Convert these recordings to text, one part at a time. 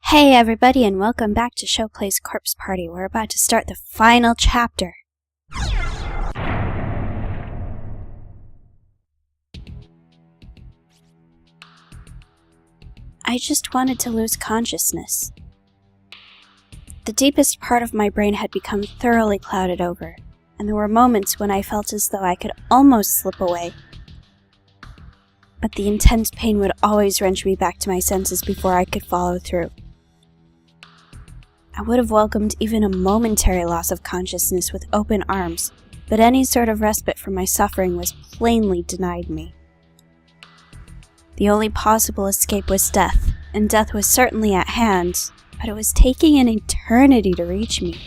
Hey everybody, and welcome back to Showplay's Corpse Party. We're about to start the final chapter. I just wanted to lose consciousness. The deepest part of my brain had become thoroughly clouded over, and there were moments when I felt as though I could almost slip away. But the intense pain would always wrench me back to my senses before I could follow through. I would have welcomed even a momentary loss of consciousness with open arms, but any sort of respite from my suffering was plainly denied me. The only possible escape was death, and death was certainly at hand, but it was taking an eternity to reach me.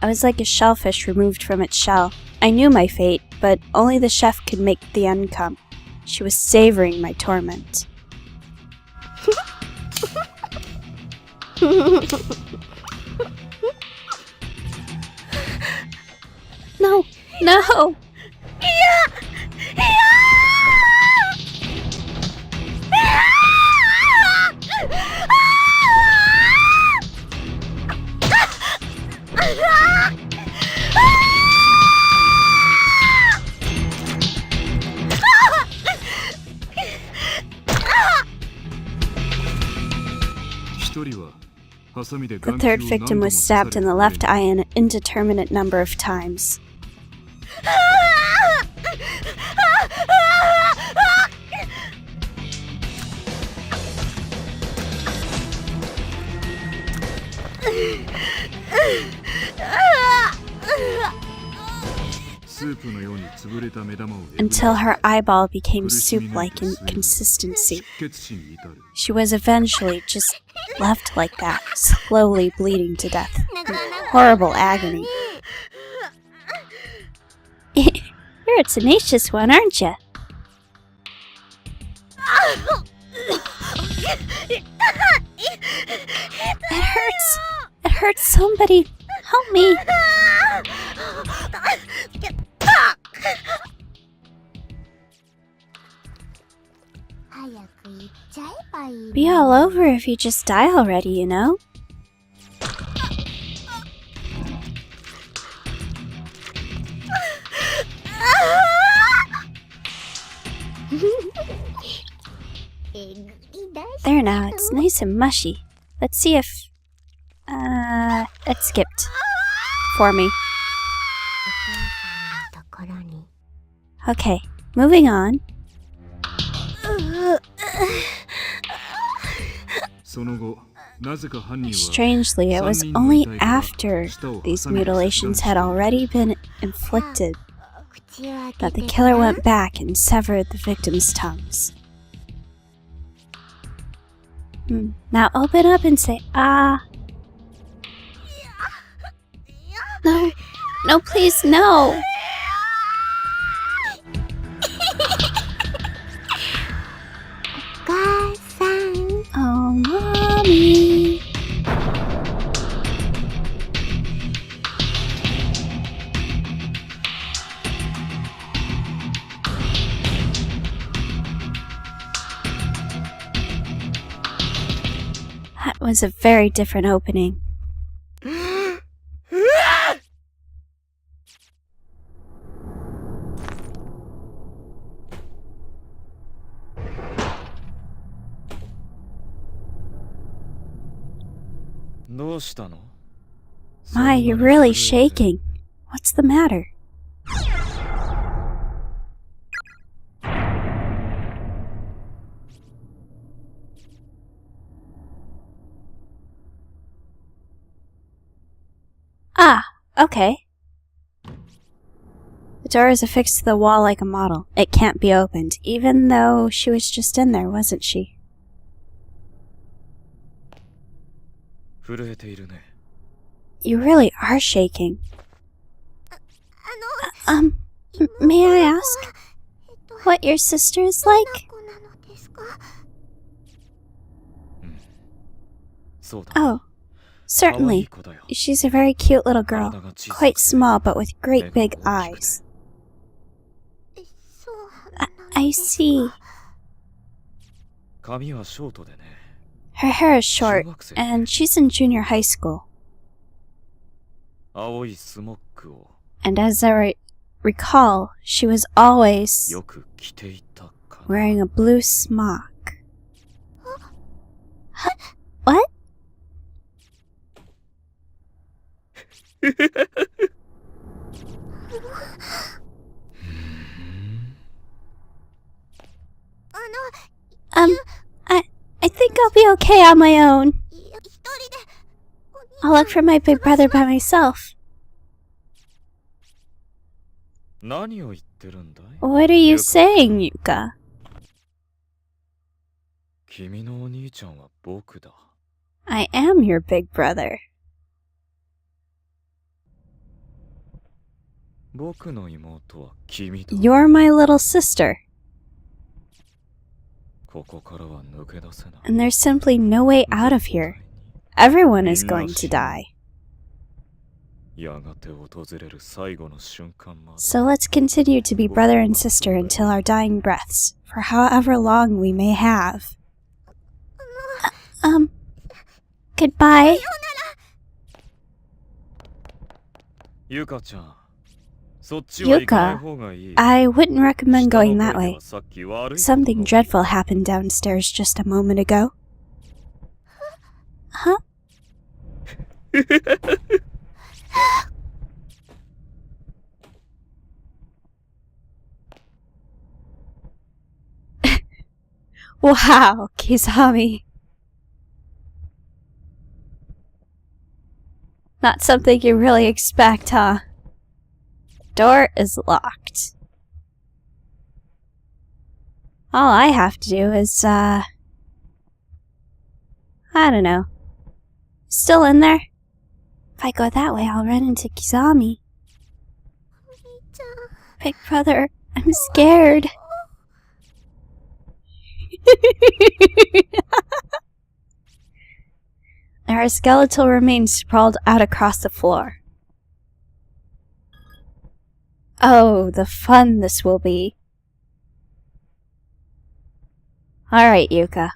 I was like a shellfish removed from its shell. I knew my fate, but only the chef could make the end come. She was savoring my torment. No! No! The third victim was stabbed in the left eye an indeterminate number of times. Until her eyeball became soup-like in consistency. She was eventually just left like that, slowly bleeding to death, in horrible agony. You're a tenacious one, aren't you? It hurts! It hurts! Somebody help me! Be all over if you just die already, you know? There now, it's nice and mushy. Let's see if... it skipped. For me. Okay, moving on. Strangely, it was only after these mutilations had already been inflicted that the killer went back and severed the victims' tongues. Now open up and say, ah. No. No, please, no. Oh, Mommy. That was a very different opening. My, you're really shaking. What's the matter? Ah, okay. The door is affixed to the wall like a model. It can't be opened, even though she was just in there, wasn't she? You really are shaking. May I ask what your sister is like? Oh, certainly. She's a very cute little girl, quite small but with great big eyes. I see. Her hair is short, and she's in junior high school. And as I recall, she was always wearing a blue smock. What? I think I'll be okay on my own. I'll look for my big brother by myself. What are you saying, Yuka? I am your big brother. You're my little sister. And there's simply no way out of here. Everyone is going to die. So let's continue to be brother and sister until our dying breaths, for however long we may have. Goodbye. Yuka, I wouldn't recommend going that way. Something dreadful happened downstairs just a moment ago. Huh? Wow, Kizami. Not something you really expect, huh? Door is locked. All I have to do is, I don't know. Still in there? If I go that way, I'll run into Kizami. Big brother, I'm scared. There are skeletal remains sprawled out across the floor. Oh, the fun this will be. Alright, Yuka.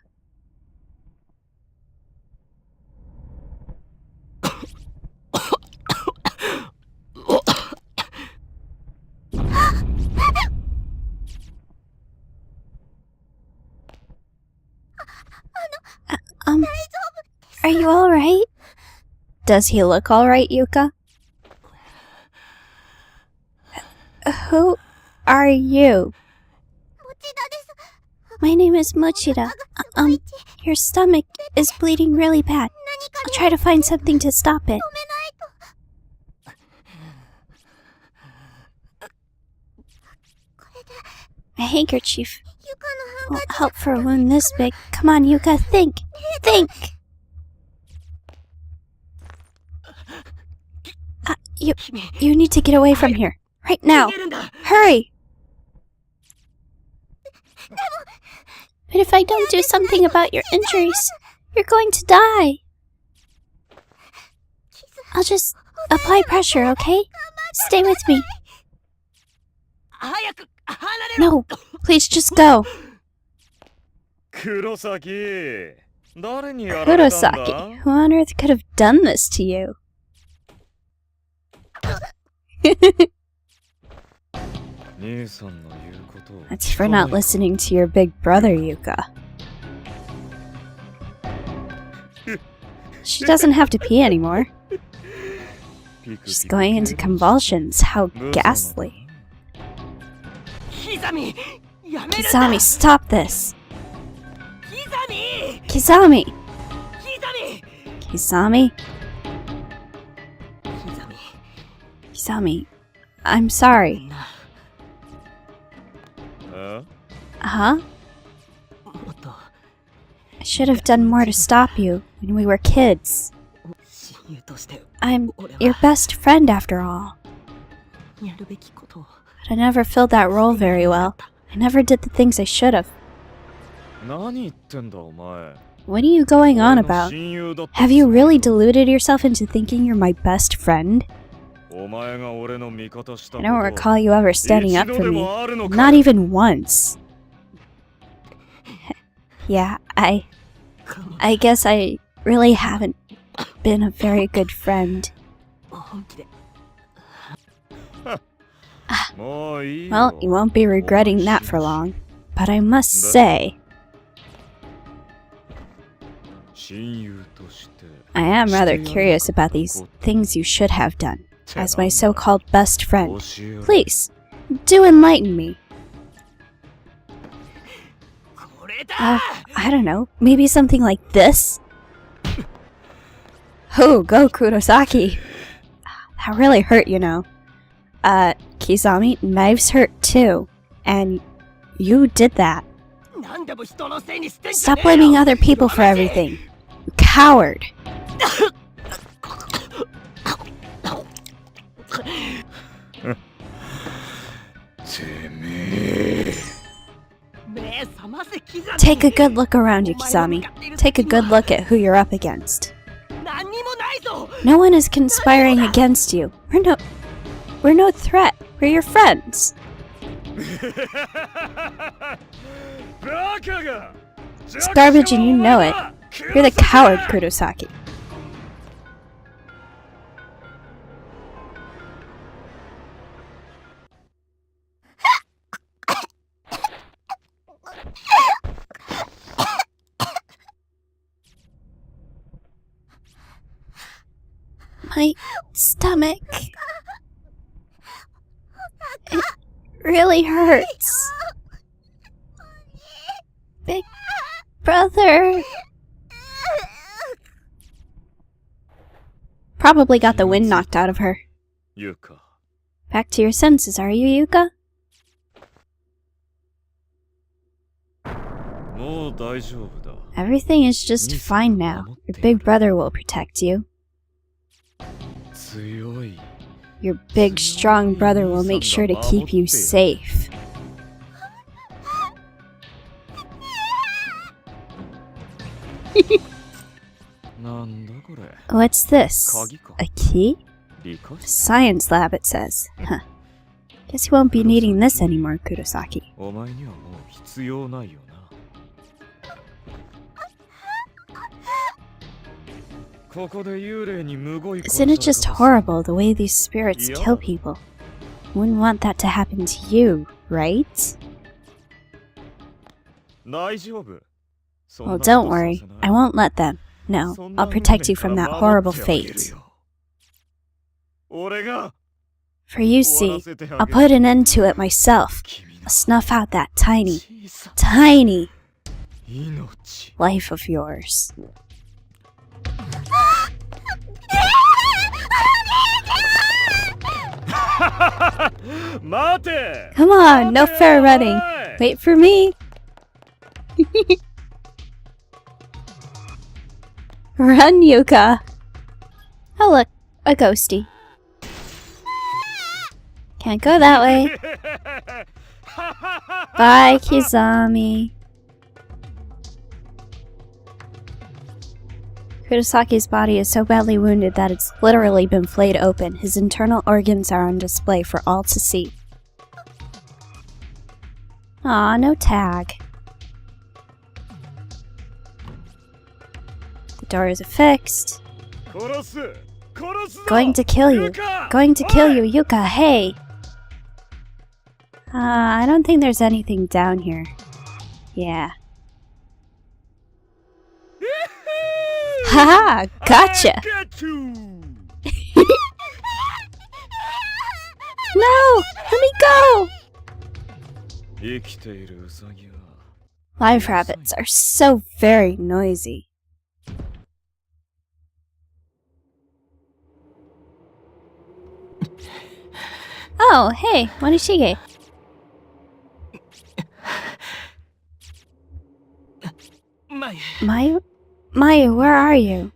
Are you alright? Does he look alright, Yuka? Who are you? My name is Mochida. Your stomach is bleeding really bad. I'll try to find something to stop it. A handkerchief won't help for a wound this big. Come on, Yuka, think! Think! You need to get away from here. Right now! Hurry! But if I don't do something about your injuries, you're going to die. I'll just apply pressure, okay? Stay with me. No, please just go. Kurosaki, who on earth could have done this to you? That's for not listening to your big brother, Yuka. She doesn't have to pee anymore. She's going into convulsions. How ghastly. Kizami, stop this! Kizami! Kizami? Kizami, I'm sorry. Huh? I should have done more to stop you when we were kids. I'm your best friend after all. But I never filled that role very well. I never did the things I should have. What are you going on about? Have you really deluded yourself into thinking you're my best friend? I don't recall you ever standing up for me. Not even once. Yeah, I I guess I really haven't been a very good friend. Well, you won't be regretting that for long. But I must say, I am rather curious about these things you should have done, as my so-called best friend. Please, do enlighten me. I don't know, maybe something like this? Oh, go Kurosaki! That really hurt, you know. Kizami, knives hurt too. And you did that. Stop blaming other people for everything. You coward! Take a good look around you, Kizami. Take a good look at who you're up against. No one is conspiring against you. We're no threat. We're your friends. It's garbage and you know it. You're the coward, Kurosaki. My stomach. It really hurts. Big brother. Probably got the wind knocked out of her. Back to your senses, are you, Yuka? Everything is just fine now. Your big brother will protect you. Your big, strong brother will make sure to keep you safe. What's this? A key? Science lab, it says. Huh. Guess you won't be needing this anymore, Kurosaki. Isn't it just horrible the way these spirits kill people? Wouldn't want that to happen to you, right? Well, don't worry. I won't let them. No, I'll protect you from that horrible fate. For you see, I'll put an end to it myself. I'll snuff out that tiny, tiny life of yours. Come on, no fair running. Wait for me. Run, Yuka. Oh look, a ghosty. Can't go that way. Bye, Kizami. Kurosaki's body is so badly wounded that it's literally been flayed open. His internal organs are on display for all to see. Aw, no tag. The door is affixed. Going to kill you. Going to kill you, Yuka, hey! I don't think there's anything down here. Yeah. Haha, gotcha! No! Let me go! Live rabbits are so very noisy. Oh, hey, Morishige. Mayu, where are you?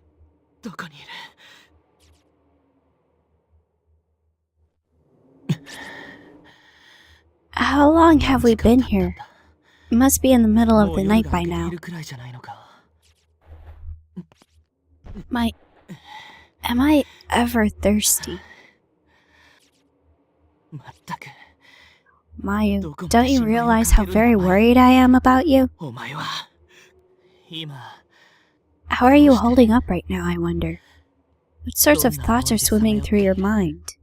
How long have we been here? It must be in the middle of the night by now. Am I ever thirsty? Mayu, don't you realize how very worried I am about you? How are you holding up right now, I wonder? What sorts of thoughts are swimming through your mind?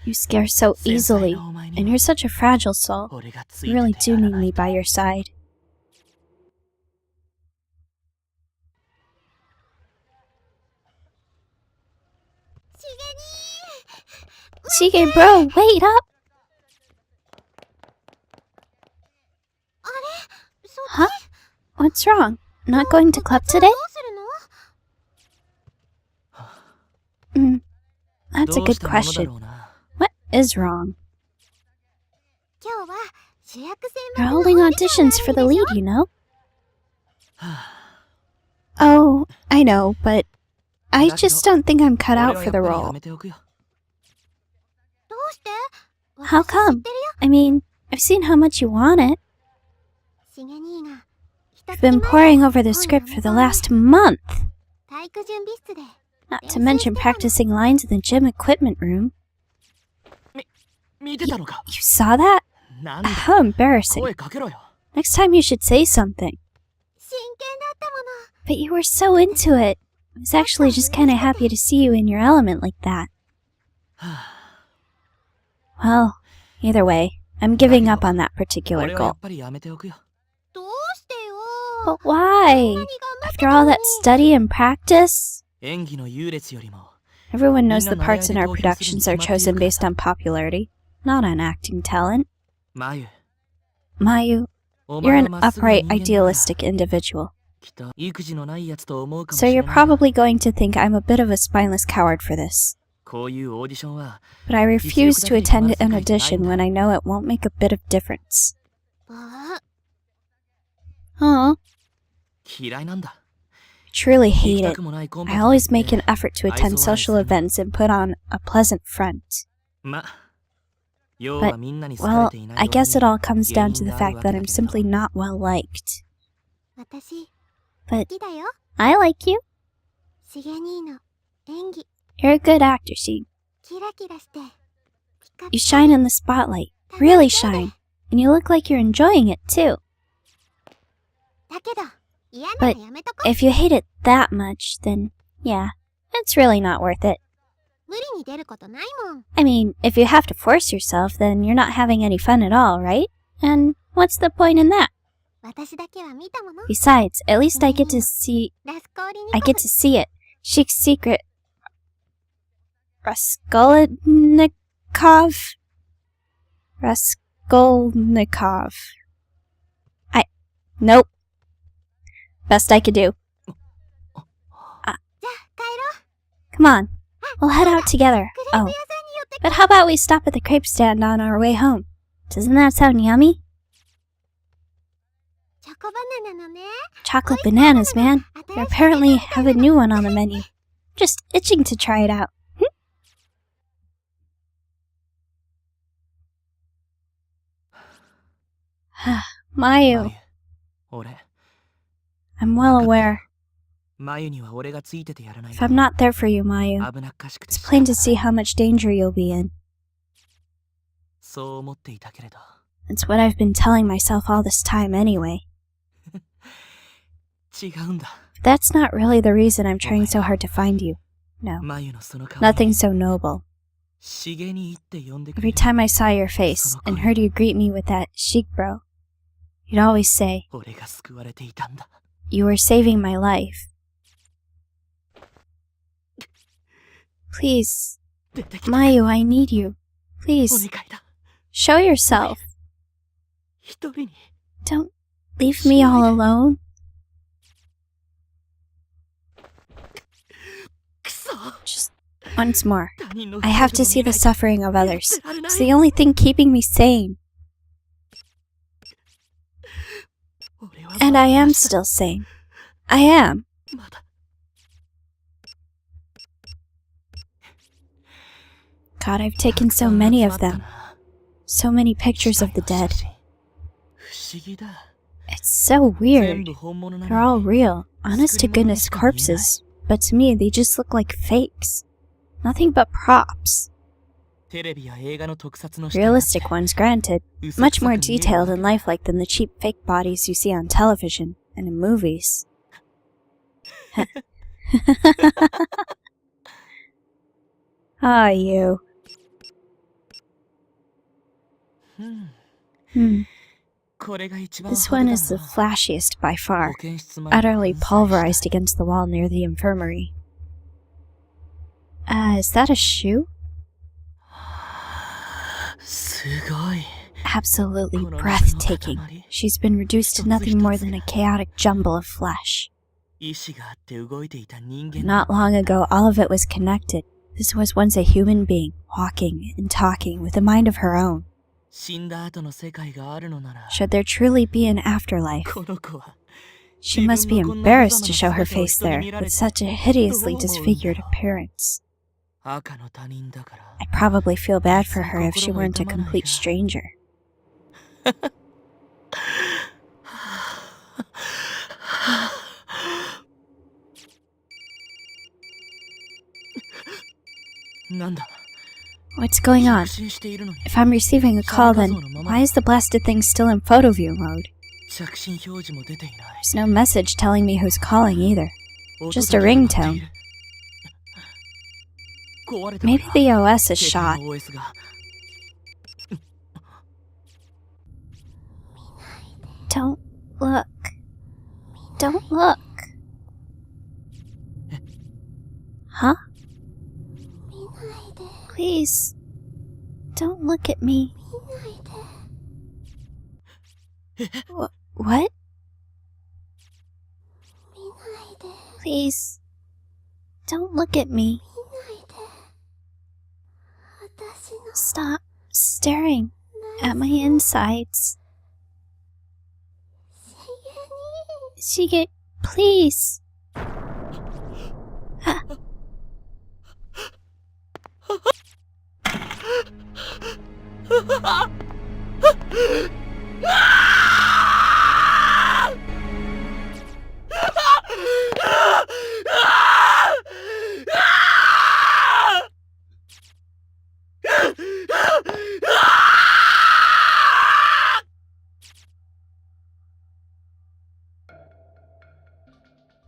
You scare so easily, and you're such a fragile soul. You really do need me by your side. Shige, bro, wait up! Huh? What's wrong? Not going to club today? That's a good question. What is wrong? You're holding auditions for the lead, you know? Oh, I know, but I just don't think I'm cut out for the role. How come? I mean, I've seen how much you want it. I've been poring over the script for the last month. Not to mention practicing lines in the gym equipment room. You saw that? How embarrassing. Next time you should say something. But you were so into it. I was actually just kinda happy to see you in your element like that. Well, either way, I'm giving up on that particular goal. But why? After all that study and practice? Everyone knows the parts in our productions are chosen based on popularity, not on acting talent. Mayu, you're an upright, idealistic individual. So you're probably going to think I'm a bit of a spineless coward for this. But I refuse to attend an audition when I know it won't make a bit of difference. Huh? I truly hate it. I always make an effort to attend social events and put on a pleasant front. But, well, I guess it all comes down to the fact that I'm simply not well liked. But I like you. You're a good actor, Shige. You shine in the spotlight. Really shine. And you look like you're enjoying it, too. But if you hate it that much, then yeah, it's really not worth it. I mean, if you have to force yourself, then you're not having any fun at all, right? And what's the point in that? Besides, at least I get to see it. Shige's secret. Raskolnikov. Nope. Best I could do. Come on. We'll head out together. Oh. But how about we stop at the crepe stand on our way home? Doesn't that sound yummy? Chocolate bananas, man. They apparently have a new one on the menu. Just itching to try it out. Mayu. I'm well aware. If I'm not there for you, Mayu, it's plain to see how much danger you'll be in. It's what I've been telling myself all this time anyway. But that's not really the reason I'm trying so hard to find you. No, nothing so noble. Every time I saw your face and heard you greet me with that "Shige bro," you'd always say, "You were saving my life." Please, Mayu, I need you. Please, show yourself. Don't leave me all alone. Just once more. I have to see the suffering of others. It's the only thing keeping me sane. And I am still sane. I am. God, I've taken so many of them. So many pictures of the dead. It's so weird. They're all real, honest-to-goodness corpses, but to me they just look like fakes. Nothing but props. Realistic ones, granted. Much more detailed and lifelike than the cheap fake bodies you see on television and in movies. Ah, you. This one is the flashiest by far, utterly pulverized against the wall near the infirmary. Is that a shoe? Absolutely breathtaking. She's been reduced to nothing more than a chaotic jumble of flesh. Not long ago, all of it was connected. This was once a human being, walking and talking with a mind of her own. Should there truly be an afterlife? She must be embarrassed to show her face there, with such a hideously disfigured appearance. I'd probably feel bad for her if she weren't a complete stranger. What's going on? If I'm receiving a call, then why is the blasted thing still in photo view mode? There's no message telling me who's calling either. Just a ringtone. Maybe the OS is shot. Don't look. Don't look. Huh? Please, don't look at me. What? Please, don't look at me. Stop staring at my insides. Shige, please.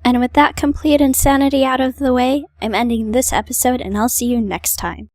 And with that complete insanity out of the way, I'm ending this episode, and I'll see you next time.